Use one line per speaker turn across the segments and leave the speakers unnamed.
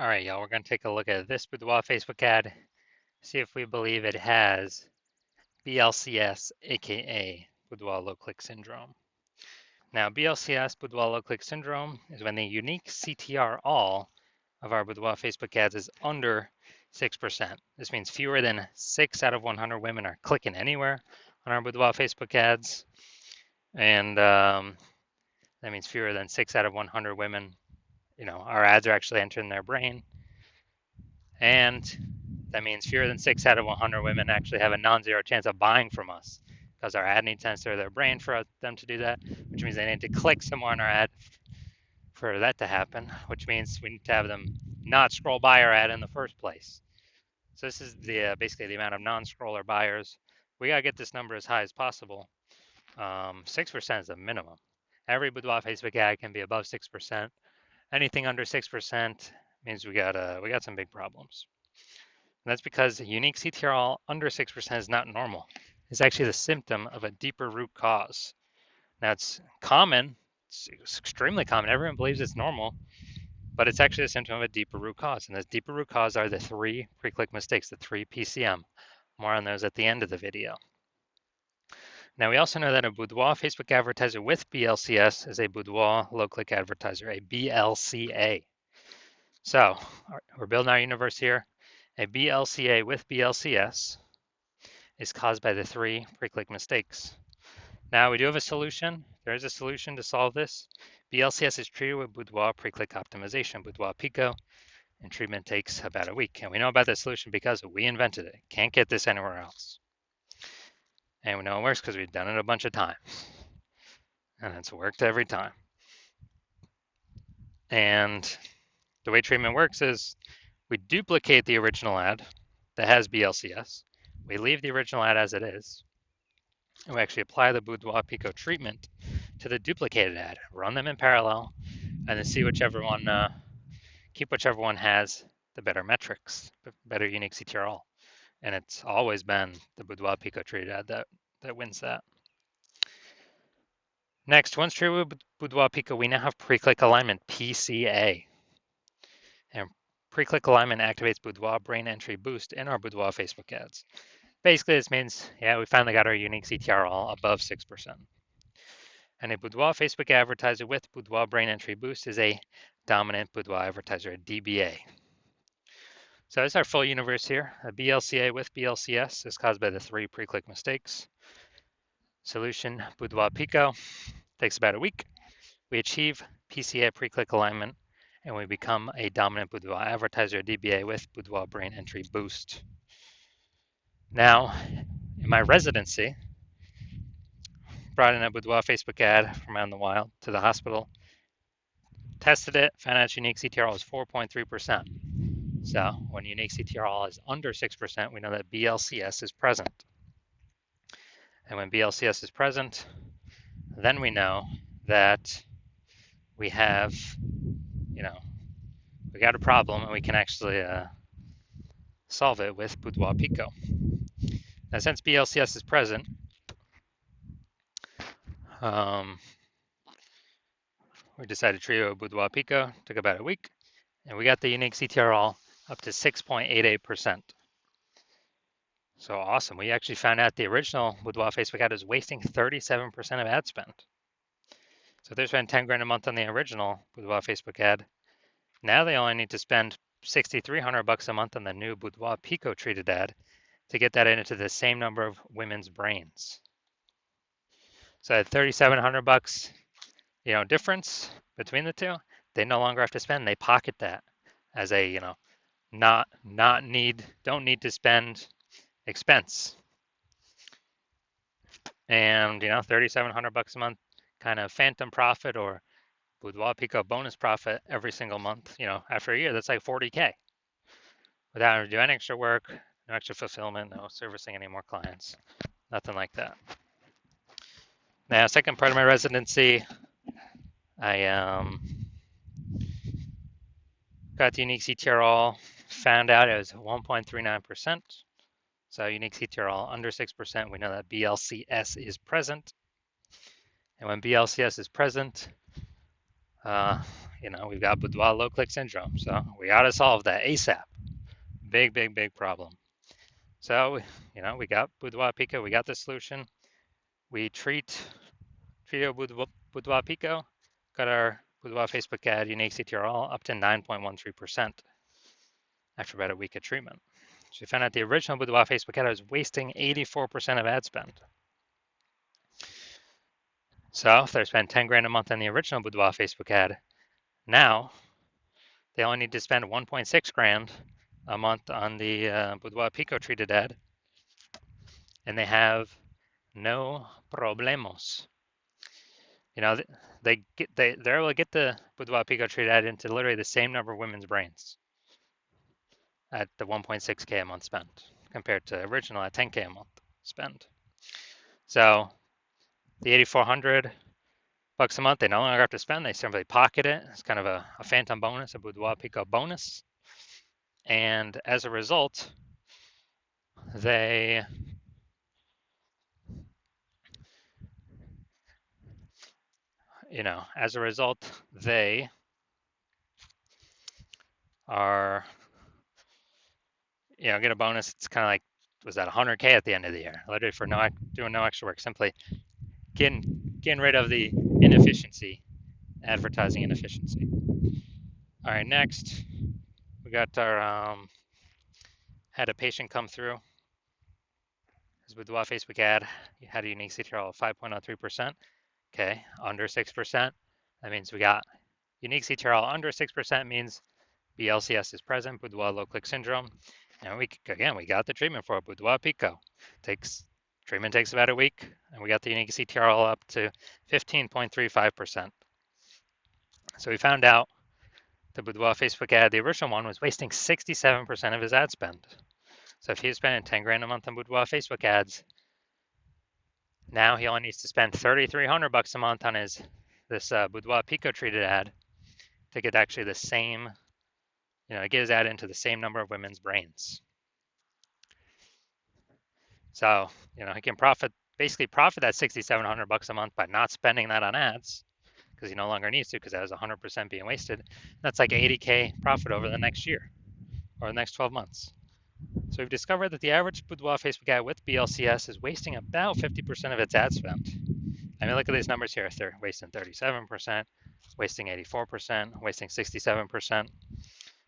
All right, y'all, we're going to take a look at this Boudoir Facebook ad, see if we believe it has BLCS, aka Boudoir low click syndrome. Now, BLCS, Boudoir low click syndrome, is when the unique CTR all of our Boudoir Facebook ads is under 6%. This means fewer than 6 out of 100 women are clicking anywhere on our Boudoir Facebook ads. And that means fewer than 6 out of 100 women, our ads are actually entering their brain. And that means fewer than 6 out of 100 women actually have a non-zero chance of buying from us because our ad needs to enter their brain for them to do that, which means they need to click somewhere on our ad for that to happen, which means we need to have them not scroll by our ad in the first place. So this is basically the amount of non-scroller buyers. We got to get this number as high as possible. 6% is the minimum. Every Boudoir Facebook ad can be above 6%. Anything under 6% means we got some big problems. And that's because unique CTRL under 6% is not normal. It's actually the symptom of a deeper root cause. Now it's common, it's extremely common. Everyone believes it's normal, but it's actually a symptom of a deeper root cause. And this deeper root cause are the 3 pre-click mistakes, the 3 PCM. More on those at the end of the video. Now we also know that a Boudoir Facebook advertiser with BLCS is a Boudoir low-click advertiser, a BLCA. So we're building our universe here. A BLCA with BLCS is caused by the 3 pre-click mistakes. Now we do have a solution. There is a solution to solve this. BLCS is treated with Boudoir pre-click optimization, Boudoir Pico, and treatment takes about a week. And we know about this solution because we invented it. Can't get this anywhere else. And we know it works because we've done it a bunch of times. And it's worked every time. And the way treatment works is we duplicate the original ad that has BLCS. We leave the original ad as it is. And we actually apply the Boudoir Pico treatment to the duplicated ad, run them in parallel, and then see whichever one, keep whichever one has the better metrics, better unique CTRL. And it's always been the Boudoir Pico treated ad that wins that. Next, once treated with Boudoir Pico, we now have pre-click alignment, PCA. And pre-click alignment activates Boudoir brain entry boost in our Boudoir Facebook ads. Basically, this means, yeah, we finally got our unique CTRL above 6%. And a Boudoir Facebook advertiser with Boudoir brain entry boost is a dominant Boudoir advertiser, a DBA. So this is our full universe here. A BLCA with BLCS is caused by the 3 pre-click mistakes. Solution, Boudoir Pico, takes about a week. We achieve PCA pre-click alignment, and we become a dominant Boudoir advertiser, DBA, with Boudoir brain entry boost. Now, in my residency, brought in a Boudoir Facebook ad from out in the wild to the hospital, tested it, found out its unique CTRL was 4.3%. So when unique CTRL is under 6%, we know that BLCS is present. And when BLCS is present, then we know that we have, we got a problem and we can actually solve it with Boudoir Pico. Now, since BLCS is present, we decided to treat it with Boudoir Pico, took about a week, and we got the unique CTRL up to 6.88%. So awesome. We actually found out the original Boudoir Facebook ad is wasting 37% of ad spend. So if they spend 10 grand a month on the original Boudoir Facebook ad, now they only need to spend $6,300 a month on the new Boudoir Pico treated ad to get that into the same number of women's brains. So at $3,700, difference between the two, they no longer have to spend. They pocket that as a, don't need to spend expense. And, $3,700 a month kind of phantom profit or Boudoir Pico bonus profit every single month, after a year, that's like 40K without having to do any extra work, no extra fulfillment, no servicing any more clients, nothing like that. Now, second part of my residency, I got the unique CTRL, found out it was 1.39%. So unique CTRL under 6%, we know that BLCS is present. And when BLCS is present, we've got boudoir low click syndrome. So we got to solve that ASAP. Big, big, big problem. So, we got boudoir pico, we got the solution. We treat Trio Boudoir Pico, got our Boudoir Facebook ad unique CTRL up to 9.13% after about a week of treatment. So we found out the original Boudoir Facebook ad was wasting 84% of ad spend. So if they spend 10 grand a month on the original Boudoir Facebook ad, now they only need to spend 1.6 grand a month on the Boudoir Pico treated ad, and they have no problemos. They're able to get the Boudoir Pico treated ad into literally the same number of women's brains at the 1.6K a month spent compared to original at 10K a month spend. So the 8,400 bucks a month, they no longer have to spend. They simply pocket it. It's kind of a phantom bonus, a Boudoir Pico bonus. And as a result, they are, get a bonus. It's kind of like, was that 100K at the end of the year? Literally for doing no extra work, simply getting rid of the inefficiency, advertising inefficiency. All right, next we got our had a patient come through. His Boudoir Facebook ad had a unique CTRL of 5.03%. Okay, under 6%. That means we got unique CTRL under 6% means BLCS is present, Boudoir low click syndrome. And we got the treatment for it, Boudoir Pico. Treatment takes about a week, and we got the unique CTRL up to 15.35%. So we found out the Boudoir Facebook ad, the original one, was wasting 67% of his ad spend. So if he was spending 10 grand a month on Boudoir Facebook ads, now he only needs to spend 3,300 bucks a month on this Boudoir Pico treated ad to get actually the same, get his ad into the same number of women's brains. So, he can basically profit that 6,700 bucks a month by not spending that on ads because he no longer needs to because that was 100% being wasted. That's like 80K profit over the next year or the next 12 months. So we've discovered that the average Boudoir Facebook ad with BLCS is wasting about 50% of its ad spend. I mean, look at these numbers here. They're wasting 37%, wasting 84%, wasting 67%.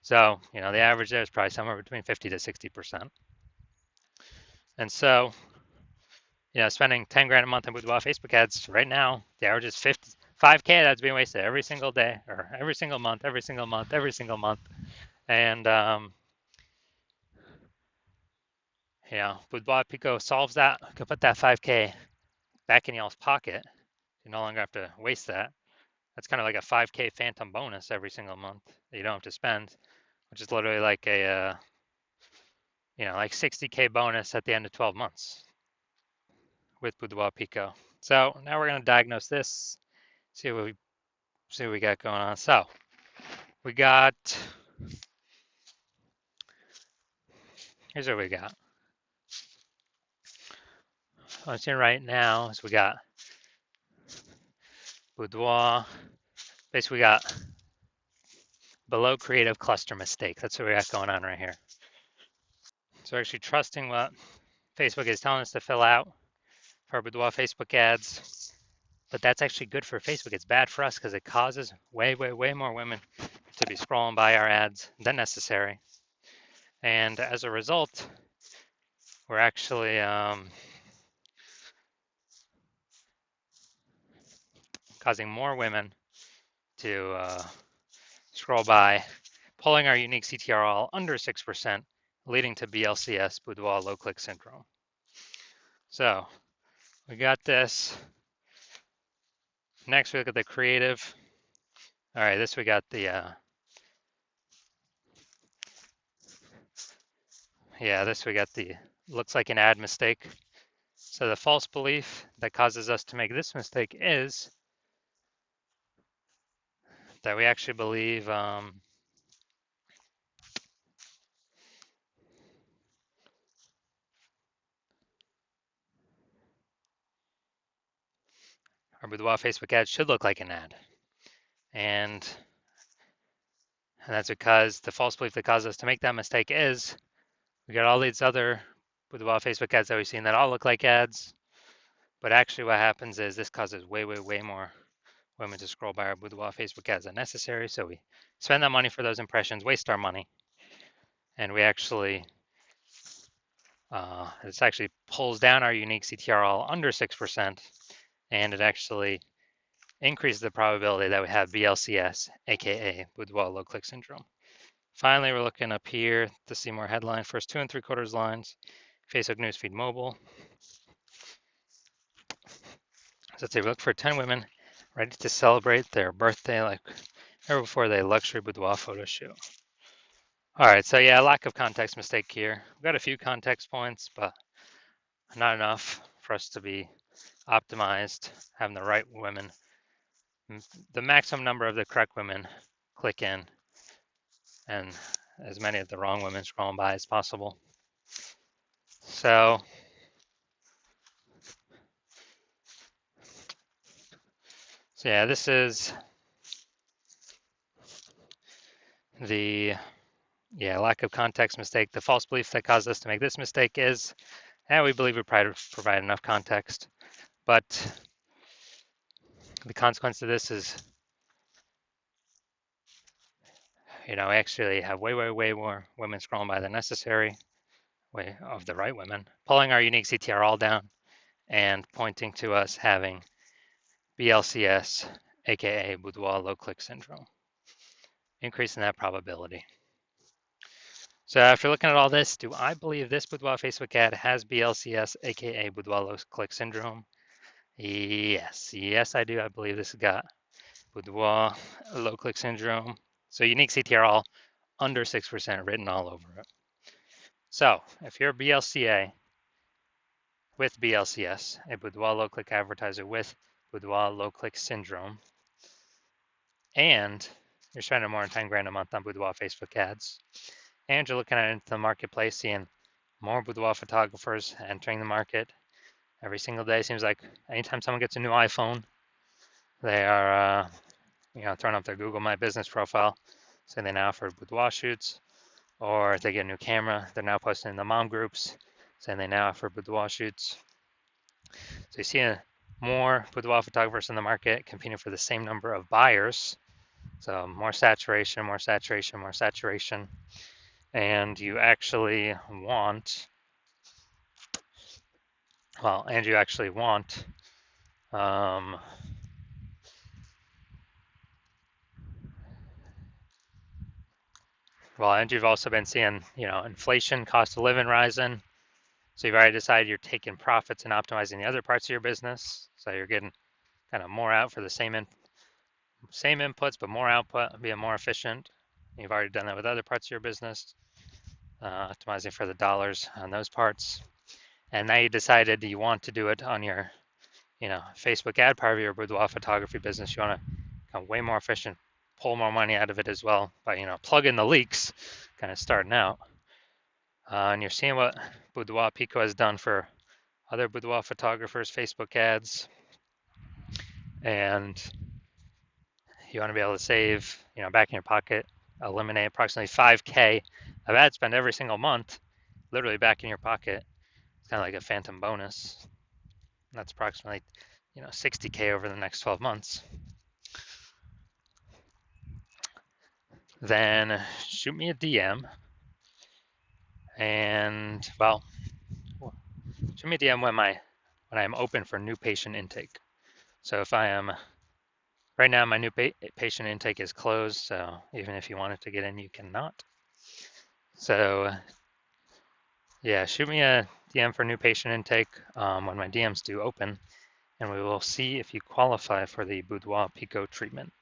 So, the average there is probably somewhere between 50 to 60%. And so, spending 10 grand a month on Boudoir Facebook ads right now, the average is 5K that's being wasted every single day or every single month. And, Boudoir Pico solves that. You can put that 5K back in y'all's pocket. You no longer have to waste that. That's kind of like a 5K phantom bonus every single month that you don't have to spend, which is literally like a, like 60K bonus at the end of 12 months with Boudoir Pico. So now we're going to diagnose this, see what we got going on. So we got, here's what we got. What I'm seeing right now is we got Boudoir. Basically, we got below creative cluster mistake. That's what we got going on right here. So we're actually trusting what Facebook is telling us to fill out for Boudoir Facebook ads. But that's actually good for Facebook. It's bad for us because it causes way, way, way more women to be scrolling by our ads than necessary. And as a result, we're actually causing more women to scroll by, pulling our unique CTRL under 6%, leading to BLCS, Boudoir low click syndrome. So we got this. Next, we look at the creative. All right, we got the, looks like an ad mistake. So the false belief that causes us to make this mistake is that we actually believe our Boudoir Facebook ad should look like an ad. And And that's because the false belief that caused us to make that mistake is we got all these other Boudoir Facebook ads that we've seen that all look like ads. But actually what happens is this causes way, way, way more women to scroll by our Boudoir Facebook ads than necessary. So we spend that money for those impressions, waste our money. And we actually, this actually pulls down our unique CTRL under 6%. And it actually increases the probability that we have BLCS, aka Boudoir low click syndrome. Finally, we're looking up here to see more headline. First 2 3/4 lines, Facebook newsfeed mobile. So let's say we look for 10 women ready to celebrate their birthday like ever before they luxury boudoir photo shoot. All right, so yeah, lack of context mistake here. We've got a few context points, but not enough for us to be optimized, having the right women, the maximum number of the correct women click in, and as many of the wrong women scrolling by as possible. So yeah, this is the lack of context mistake. The false belief that caused us to make this mistake is, we believe we provide enough context, but the consequence of this is, we actually have way, way, way more women scrolling by than necessary, way of the right women, pulling our unique CTR all down and pointing to us having BLCS, aka Boudoir low click syndrome, increasing that probability. So after looking at all this, do I believe this Boudoir Facebook ad has BLCS, aka Boudoir low click syndrome? Yes, I do. I believe this has got Boudoir low click syndrome. So unique CTRL under 6% written all over it. So if you're a BLCA with BLCS, a Boudoir low click advertiser with Boudoir low click syndrome, and you're spending more than 10 grand a month on Boudoir Facebook ads, and you're looking at into the marketplace, seeing more Boudoir photographers entering the market every single day. Seems like anytime someone gets a new iPhone, they are throwing up their Google My Business profile, saying they now offer boudoir shoots, or if they get a new camera, they're now posting in the mom groups, saying they now offer boudoir shoots. So you see more boudoir photographers in the market competing for the same number of buyers. So more saturation, more saturation, more saturation. And you actually want, and you've also been seeing, inflation, cost of living rising. So you've already decided you're taking profits and optimizing the other parts of your business. So you're getting kind of more out for the same inputs, but more output, being more efficient. You've already done that with other parts of your business, optimizing for the dollars on those parts. And now you decided you want to do it on your, Facebook ad part of your boudoir photography business. You want to become way more efficient, pull more money out of it as well by, plug in the leaks, kind of starting out. And you're seeing what Boudoir Pico has done for other boudoir photographers' Facebook ads. And you want to be able to save, back in your pocket, eliminate approximately 5K of ad spend every single month, literally back in your pocket. It's kind of like a phantom bonus. That's approximately, 60K over the next 12 months. Then shoot me a DM and, shoot me a DM when I am open for new patient intake. So if I am, right now my new patient intake is closed, so even if you wanted to get in, you cannot. So yeah, shoot me a DM for new patient intake when my DMs do open, and we will see if you qualify for the Boudoir Pico treatment.